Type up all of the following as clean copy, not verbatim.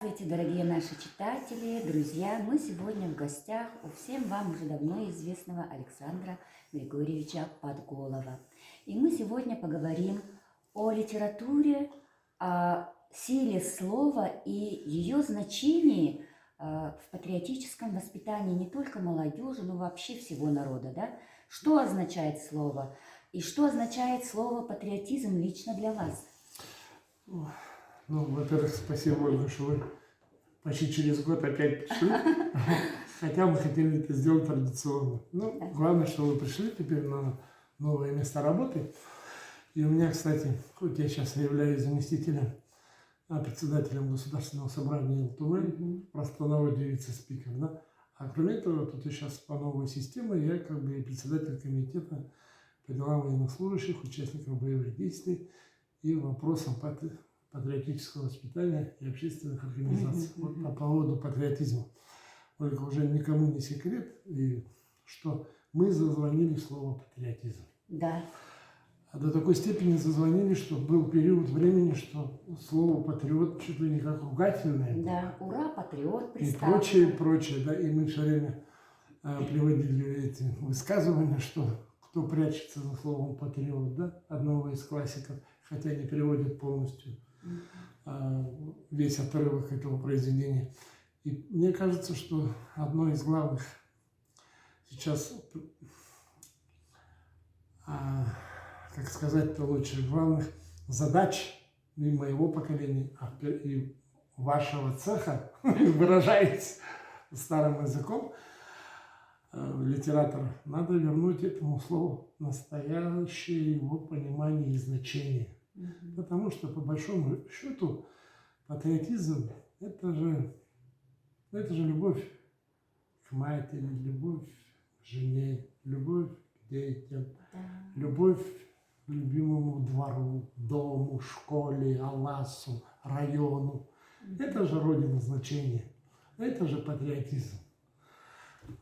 Здравствуйте, дорогие наши читатели, друзья! Мы сегодня в гостях у всем вам уже давно известного Александра Григорьевича Подголова. И мы сегодня поговорим о литературе, о силе слова и ее значении в патриотическом воспитании не только молодежи, но вообще всего народа. Да? Что означает слово? И что означает слово патриотизм лично для вас? Ну, во-первых, спасибо, Ольга, что вы почти через год опять пришли. Хотя мы хотели это сделать традиционно. Ну, главное, что вы пришли теперь на новое место работы. И у меня, кстати, хоть я сейчас являюсь заместителем председателем Государственного собрания ЛТУМ, простонародье вице-спикер, да? А кроме этого, тут и сейчас по новой системе я как бы председатель комитета по делам военнослужащих, участников боевых действий и вопросам патриотического воспитания и общественных организаций. Вот по поводу патриотизма. Только уже никому не секрет, и что мы зазвонили в слово патриотизм. Да. А до такой степени зазвонили, что был период времени, что слово патриот чуть ли не как ругательное. Да, ура, патриот, и прочее, да, и мы все время приводили эти высказывания, что кто прячется за словом патриот, да, одного из классиков, хотя не переводит полностью весь отрывок этого произведения. И мне кажется, что одно из главных сейчас, как сказать-то лучше, главных задач и моего поколения, и вашего цеха, выражаясь старым языком, литератора, надо вернуть этому слову настоящее его понимание и значение. Потому что, по большому счету, патриотизм – это же любовь к матери, любовь к жене, любовь к детям, любовь к любимому двору, дому, школе, Алласу, району. Это же родина значения, это же патриотизм.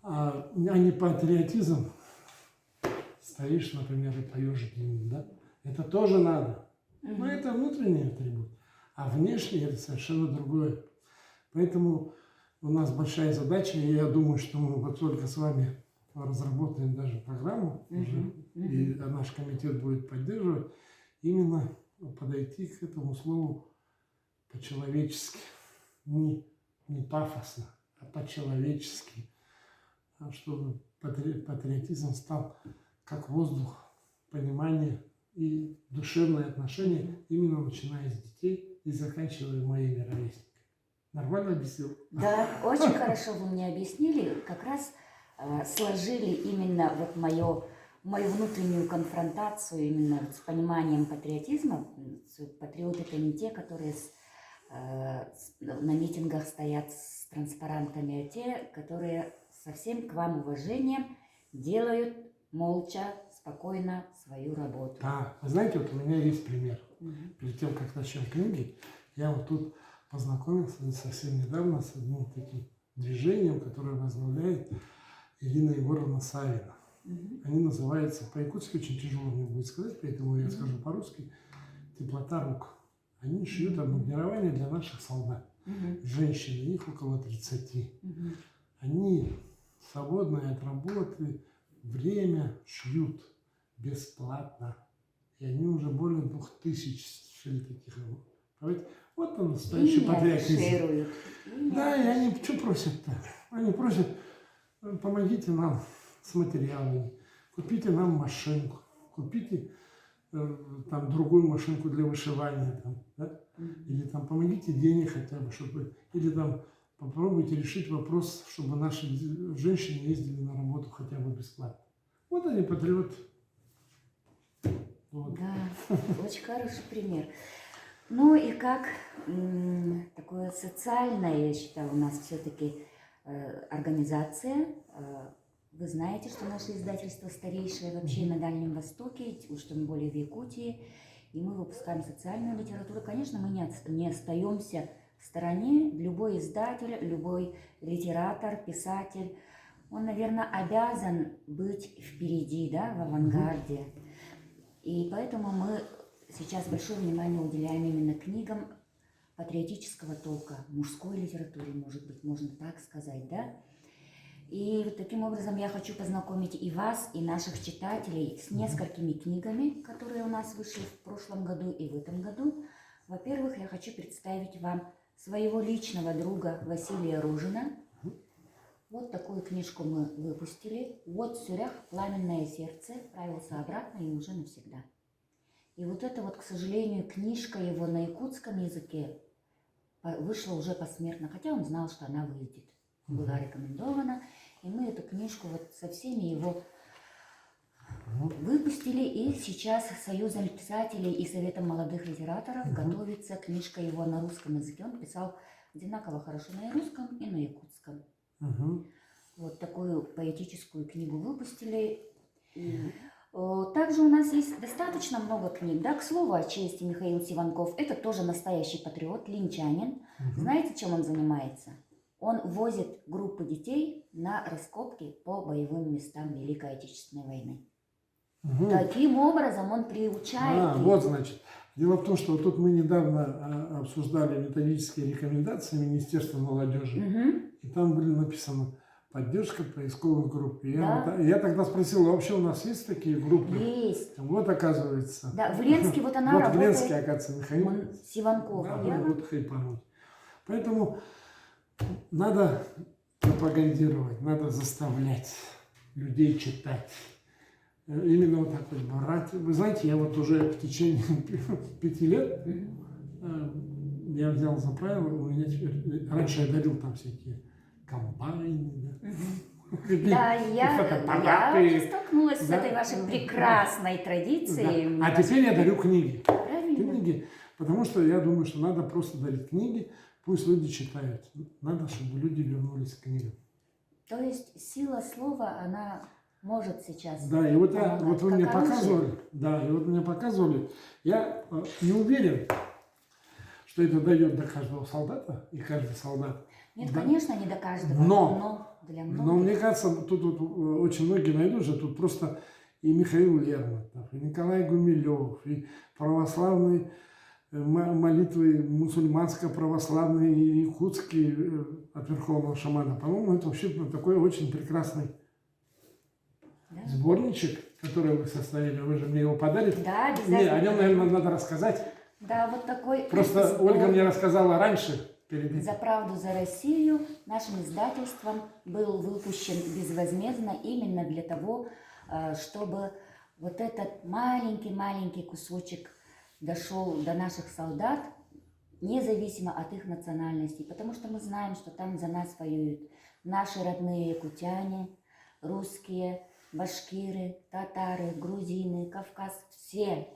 А не патриотизм, стоишь, например, и поешь гимн, да? Это тоже надо. Но это внутренний атрибут, а внешний это совершенно другое. Поэтому у нас большая задача, и я думаю, что мы вот только с вами разработаем даже программу, и наш комитет будет поддерживать, именно подойти к этому слову по-человечески, не пафосно, а по-человечески, чтобы патриотизм стал как воздух, понимание и душевные отношения, именно начиная с детей и заканчивая моими ровесниками. Нормально объяснил? Да, очень хорошо вы мне объяснили, как раз сложили именно вот мою внутреннюю конфронтацию именно с пониманием патриотизма. Патриоты – это не те, которые на митингах стоят с транспарантами, а те, которые со всем к вам уважением делают молча, спокойно свою работу. Вы знаете, вот у меня есть пример. Перед тем, как начнем книги, я вот тут познакомился совсем недавно с одним таким движением, которое возглавляет Ирина Егоровна Савина. Они называются, по-якутски очень тяжело мне будет сказать, поэтому я скажу по-русски, «Теплота рук». Они шьют обмундирование для наших солдат. Женщины, их около 30. Они свободное от работы время шьют бесплатно. И они уже более 2000 шили таких работ. Вот он, настоящий патриотизм. Да, и они что просят-то? Они просят, помогите нам с материалами, купите нам машинку, купите там другую машинку для вышивания, там, да? Или там помогите денег хотя бы, чтобы, или там попробуйте решить вопрос, чтобы наши женщины ездили на работу хотя бы бесплатно. Вот они, патриоты. Вот. Да, очень хороший пример. Ну и как такое социальное, я считаю, у нас все-таки организация. Вы знаете, что наше издательство старейшее вообще на Дальнем Востоке, уж тем более в Якутии, и мы выпускаем социальную литературу. Конечно, мы не остаемся в стороне. Любой издатель, любой литератор, писатель, он, наверное, обязан быть впереди, да, в авангарде. И поэтому мы сейчас большое внимание уделяем именно книгам патриотического толка, мужской литературе, может быть, можно так сказать, да? И вот таким образом я хочу познакомить и вас, и наших читателей с несколькими книгами, которые у нас вышли в прошлом году и в этом году. Во-первых, я хочу представить вам своего личного друга Василия Ружина. Вот такую книжку мы выпустили. Вот «Сюрях. Пламенное сердце» отправился обратно и уже навсегда. И вот это вот, к сожалению, книжка его на якутском языке вышла уже посмертно, хотя он знал, что она выйдет. Была рекомендована. И мы эту книжку вот со всеми его выпустили. И сейчас Союзом писателей и Советом молодых литераторов готовится книжка его на русском языке. Он писал одинаково хорошо на русском и на якутском. Вот такую поэтическую книгу выпустили. Также у нас есть достаточно много книг. Да, к слову о чести, Михаил Сиванков. Это тоже настоящий патриот, линчанин. Знаете, чем он занимается? Он возит группы детей на раскопки по боевым местам Великой Отечественной войны. Таким образом он приучает. Вот значит. Дело в том, что вот тут мы недавно обсуждали методические рекомендации Министерства молодежи. И там были написаны поддержка поисковых групп. Я тогда спросил, а вообще у нас есть такие группы? Есть. Вот оказывается. Да, в Ленске вот она вот работает. В Ленске, оказывается, Михаил Сиванков. Надо вот хайпануть. Поэтому надо пропагандировать, надо заставлять людей читать. Именно вот так вот брать. Вы знаете, я вот уже в течение 5 лет я взял за правило, у меня теперь, раньше я дарил там всякие комбайны, да, я столкнулась с этой вашей прекрасной традицией. А теперь я дарю книги. Правильно. Книги, потому что я думаю, что надо просто дарить книги, пусть люди читают. Надо, чтобы люди вернулись к книгам. То есть сила слова, она может сейчас. Да, и вот, вот вы мне показывали, я не уверен, что это дойдет до каждого солдата, и каждый солдат. Нет, конечно, не до каждого, но для многих. Но мне кажется, тут очень многие найдут же, тут просто и Михаил Лермонтов, и Николай Гумилев, и православные молитвы мусульманско-православные и якутские от Верховного Шамана. По-моему, это вообще такой очень прекрасный сборничек, который вы составили. Вы же мне его подарите. Да, обязательно. О нем, наверное, надо рассказать. Да, вот такой. Просто Ольга мне рассказала раньше. «За правду, за Россию» нашим издательством был выпущен безвозмездно именно для того, чтобы вот этот маленький кусочек дошел до наших солдат, независимо от их национальности. Потому что мы знаем, что там за нас воюют наши родные якутяне, русские, башкиры, татары, грузины, Кавказ. Все,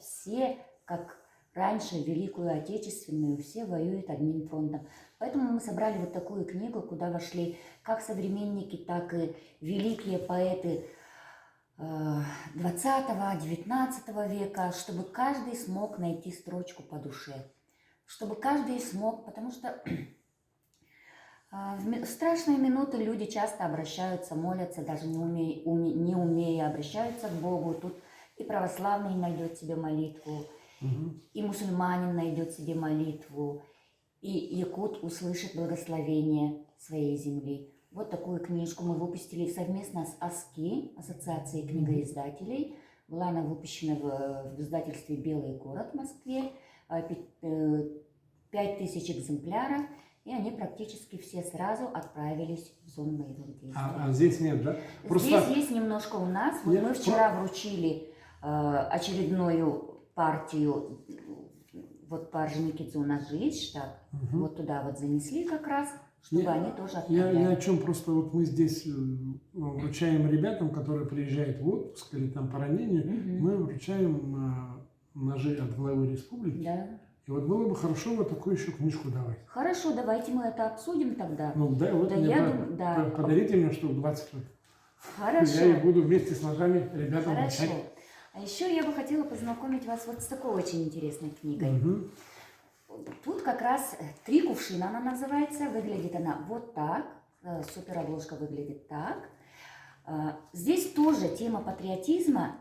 как раньше, в Великую Отечественную, все воюют одним фронтом. Поэтому мы собрали вот такую книгу, куда вошли как современники, так и великие поэты 20-19 века, чтобы каждый смог найти строчку по душе. Чтобы каждый смог, потому что в страшные минуты люди часто обращаются, молятся, даже не умея, обращаются к Богу. Тут и православный найдет себе молитву, и мусульманин найдет себе молитву, и якут услышит благословение своей земли. Вот такую книжку мы выпустили совместно с АСКИ, Ассоциацией книгоиздателей. Была она выпущена в издательстве «Белый город» в Москве. 5000 экземпляров. И они практически все сразу отправились в зону боевых действий. А здесь нет, да? Здесь есть немножко у нас. Вот мы вчера вручили очередную партию. Вот по Орджоникидзе у нас же есть штаб. Вот туда вот занесли как раз, чтобы они тоже отправляли. Я о чем просто, вот мы здесь вручаем ребятам, которые приезжают в отпуск или там по ранению, мы вручаем ножи от главы республики. Да. И вот было бы хорошо вот такую еще книжку давать. Хорошо, давайте мы это обсудим тогда. Ну да, вот мне подарите мне штук 20 штук. Хорошо. Я их буду вместе с ножами ребятам вручать. Хорошо. А еще я бы хотела познакомить вас вот с такой очень интересной книгой. Тут как раз 3 кувшина она называется. Выглядит она вот так. Суперобложка выглядит так. Здесь тоже тема патриотизма,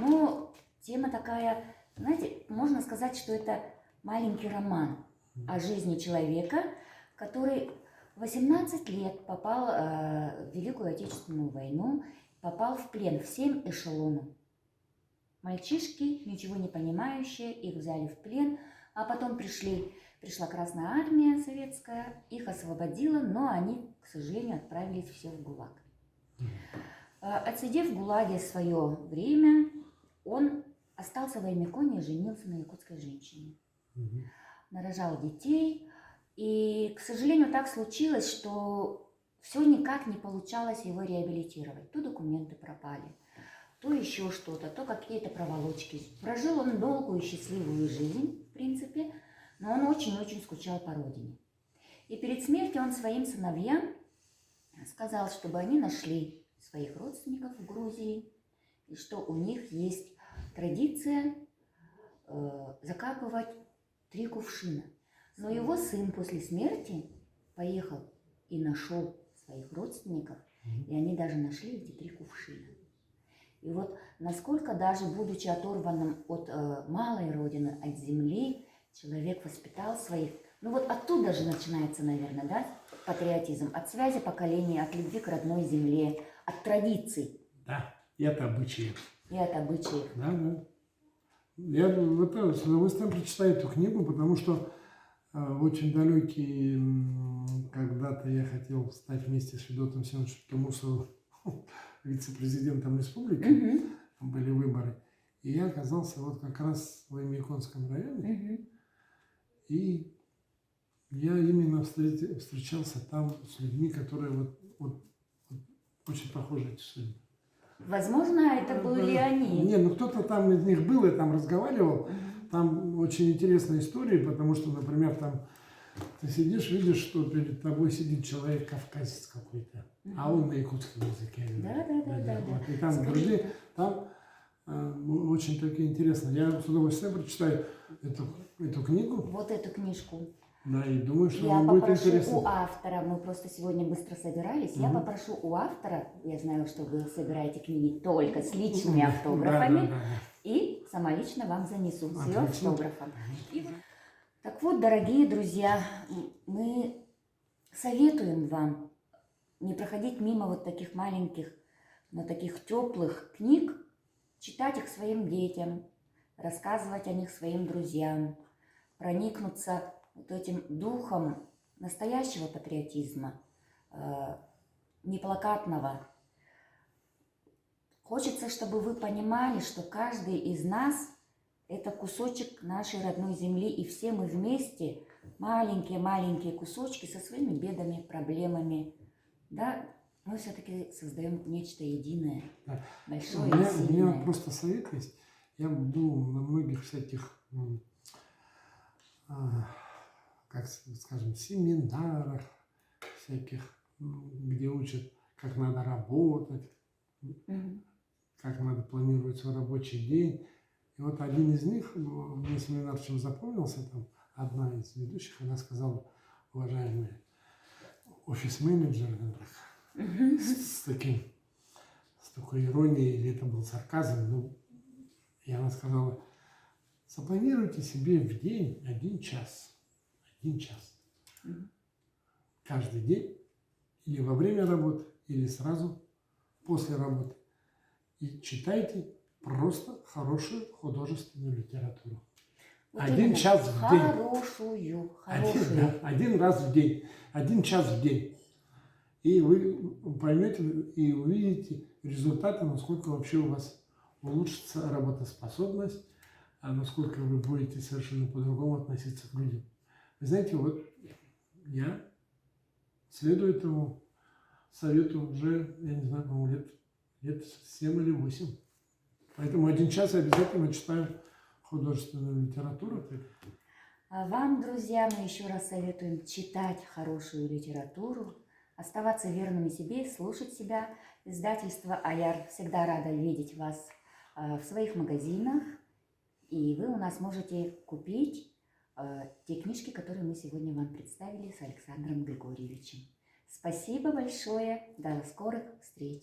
но тема такая, знаете, можно сказать, что это маленький роман. о жизни человека, который 18 лет попал в Великую Отечественную войну, попал в плен в 7 эшелонов. Мальчишки, ничего не понимающие, их взяли в плен, а потом пришла Красная Армия советская, их освободила, но они, к сожалению, отправились все в ГУЛАГ. Отсидев в ГУЛАГе свое время, он остался в Аймеконе и женился на якутской женщине. Нарожал детей, и, к сожалению, так случилось, что все никак не получалось его реабилитировать. То документы пропали, то еще что-то, то какие-то проволочки. Прожил он долгую и счастливую жизнь, в принципе, но он очень-очень скучал по родине. И перед смертью он своим сыновьям сказал, чтобы они нашли своих родственников в Грузии, и что у них есть традиция закапывать 3 кувшина. Но его сын после смерти поехал и нашел своих родственников, и они даже нашли эти 3 кувшина. И вот насколько даже будучи оторванным от малой родины, от земли, человек воспитал своих. Ну вот оттуда же начинается, наверное, да, патриотизм, от связи поколений, от любви к родной земле, от традиций. Да, и от обычаев. И от обычаев. Да, да. Я вот с удовольствием прочитаю эту книгу, потому что в очень далекий, когда-то я хотел стать вместе с Федотом Семеновичем Тумусовым вице-президентом республики, были выборы, и я оказался вот как раз в Аймеконском районе, и я именно встречался там с людьми, которые вот очень похожи с людьми. Возможно, это были они. Не, ну кто-то там из них был, я там разговаривал. Там очень интересная история, потому что, например, там ты сидишь, видишь, что перед тобой сидит человек кавказец какой-то, а он на якутском языке. Да. Вот. И там другие, там очень такие интересные. Я с удовольствием прочитаю эту книгу. Вот эту книжку. Да, и думаю, что Я вам будет попрошу интересно. у автора, мы просто сегодня быстро собирались, я попрошу у автора, я знаю, что вы собираете книги только с личными автографами, Да. и самолично вам занесу с ее Отлично. автографом. Так вот, дорогие друзья, мы советуем вам не проходить мимо вот таких маленьких, но таких теплых книг, читать их своим детям, рассказывать о них своим друзьям, проникнуться вот этим духом настоящего патриотизма, не плакатного. Хочется, чтобы вы понимали, что каждый из нас – это кусочек нашей родной земли, и все мы вместе, маленькие-маленькие кусочки со своими бедами, проблемами, да, мы все-таки создаем нечто единое, большое и сильное. У меня просто совет есть. Я был на многих всяких, как скажем, семинарах всяких, где учат, как надо работать, как надо планировать свой рабочий день. И вот один из них, мне семинар чем запомнился, там одна из ведущих, она сказала: уважаемые офис-менеджеры, с такой иронией, или это был сарказм, ну, и она сказала: запланируйте себе в день 1 час. 1 час. Каждый день, или во время работы, или сразу после работы. И читайте просто хорошую художественную литературу. Вот 1 час в день. Хорошую. 1 раз в день. 1 час в день. И вы поймете и увидите результаты, насколько вообще у вас улучшится работоспособность, а насколько вы будете совершенно по-другому относиться к людям. Вы знаете, вот я следую этому совету уже, я не знаю, по-моему, лет 7 или 8. Поэтому 1 час я обязательно читаю художественную литературу. А вам, друзья, мы еще раз советуем читать хорошую литературу, оставаться верными себе, слушать себя. Издательство «Аяр» всегда рада видеть вас в своих магазинах, и вы у нас можете купить те книжки, которые мы сегодня вам представили с Александром Григорьевичем. Спасибо большое, до скорых встреч!